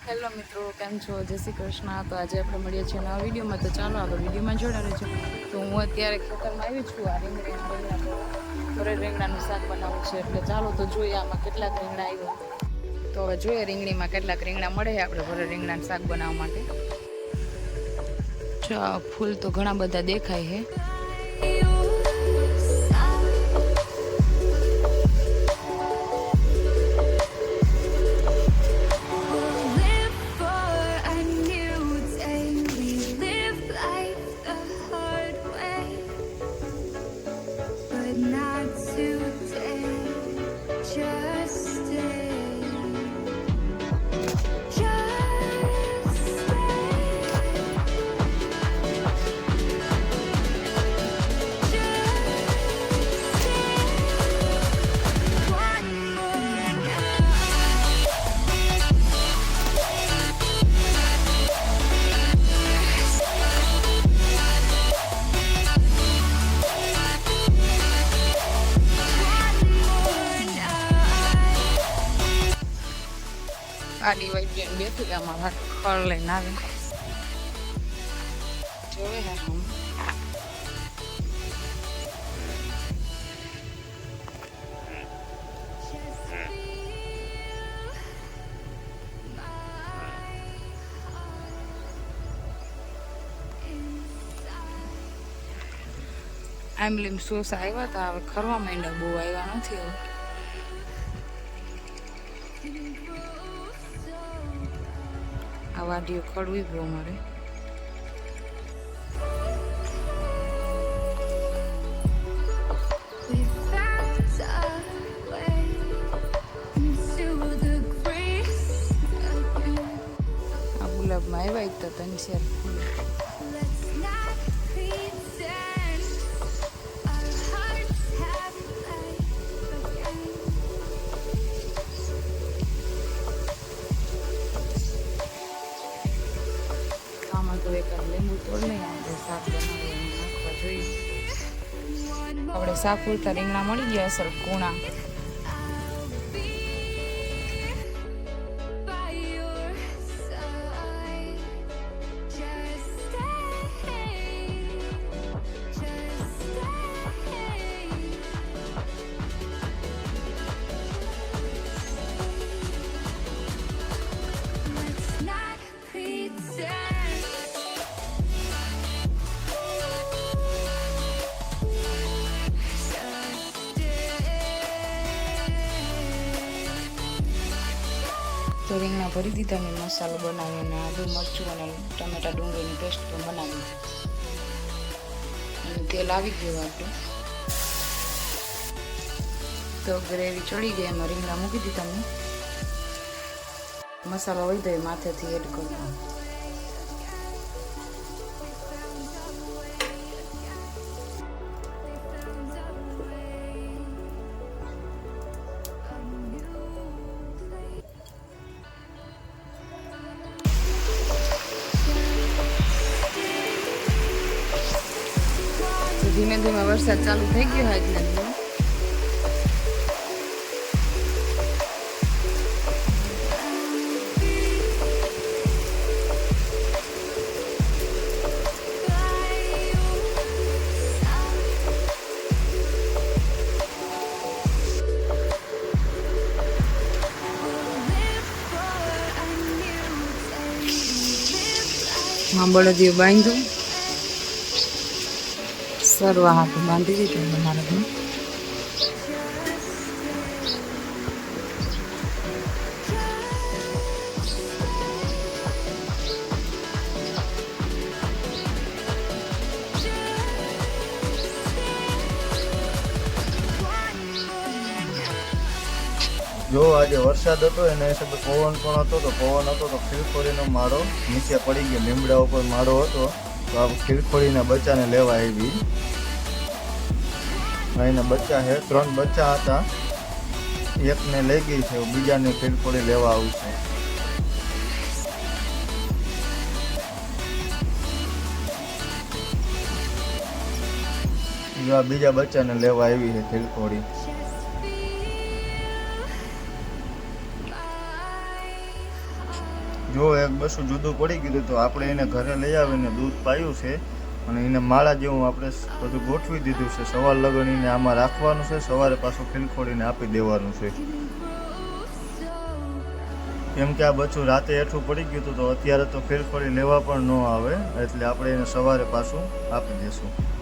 Hello મિત્રો, કેમ છો? જય શ્રી કૃષ્ણ. તો આજે આપણે મળીએ છીએ નવા વિડીયોમાં. તો ચાલો આગળ વિડીયોમાં જોડાડે છે. તો હું અત્યારે ખેતરમાં આવી છું. આ રીંગણા ભરે રીંગણાનું શાક બનાવવું છે. એટલે ચાલો તો જોઈએ આમાં કેટલાક રીંગણા આવ્યા. તો હવે જોઈએ રીંગણીમાં કેટલાક રીંગણા મળે છે આપણે ભરે રીંગણાનું શાક બનાવવા માટે. ફૂલ તો ઘણા બધા દેખાય છે. આડી વાઈ બેઠી આમાં ખળ લઈને આવે જોવે હે હમ આમલીમ સોસ આવ્યા હતા. હવે ખરવા માંડ્યા, બહુ આવ્યા નથી. હવે આ વાડીઓ ખડવી ગયો અમારે. આ ગુલાબમાં આવ્યા હતા 3-4 ફૂલ. તો એકાદ લીંબુ તોડ લઈએ આપણે શાક બનાવીને નાખવા જોઈએ. આપણે શાક પૂરતા રીંગણા મળી ગયા અસર કૂણા. તો રીંગણા ભરી દીધા. મેં મસાલો બનાવીને આદુ મરચું અને ટમેટા ડુંગળીની પેસ્ટ પણ બનાવી અને તેલ આવી ગયું આપણું. તો ગ્રેવી ચડી ગઈ. એમાં રીંગણા મૂકી દીધા. મેં મસાલો વહી દઈએ માથેથી એડ કરવાનો. ધીમે ધીમે વરસાદ ચાલુ થઈ ગયો હોય એટલે બળદિયું બાંધ્યું. સરવા હાથું બાંધી દીધું તમારે. જો આજે વરસાદ હતો એના હિસાબે પવન પણ હતો. તો પવન હતો તો ખીરખોડીનો માળો નીચે પડી ગયો. લીમડા ઉપર માળો હતો તો આ ખીરખોડીના બચ્ચાને લેવા આવી. એના બચ્ચા છે, 3 બચ્ચા હતા. એકને લઈ ગઈ છે, બીજાને ખીરખોડી લેવા આવશે. બીજા બચ્ચાને લેવા આવી છે ખીરખોડી. જો એક બસું જુદું પડી ગયું તો આપણે એને ઘરે લઈ આવીને દૂધ પાયું છે અને એને માળા જેવું આપણે બધું ગોઠવી દીધું છે. સવાર લગન એને આમાં રાખવાનું છે, સવારે પાછું ખીલખોડીને આપી દેવાનું છે. કેમ કે આ બચ્ચું રાતે હેઠું પડી ગયું હતું તો અત્યારે તો ખીલખોડી લેવા પણ ન આવે, એટલે આપણે એને સવારે પાછું આપી દઈશું.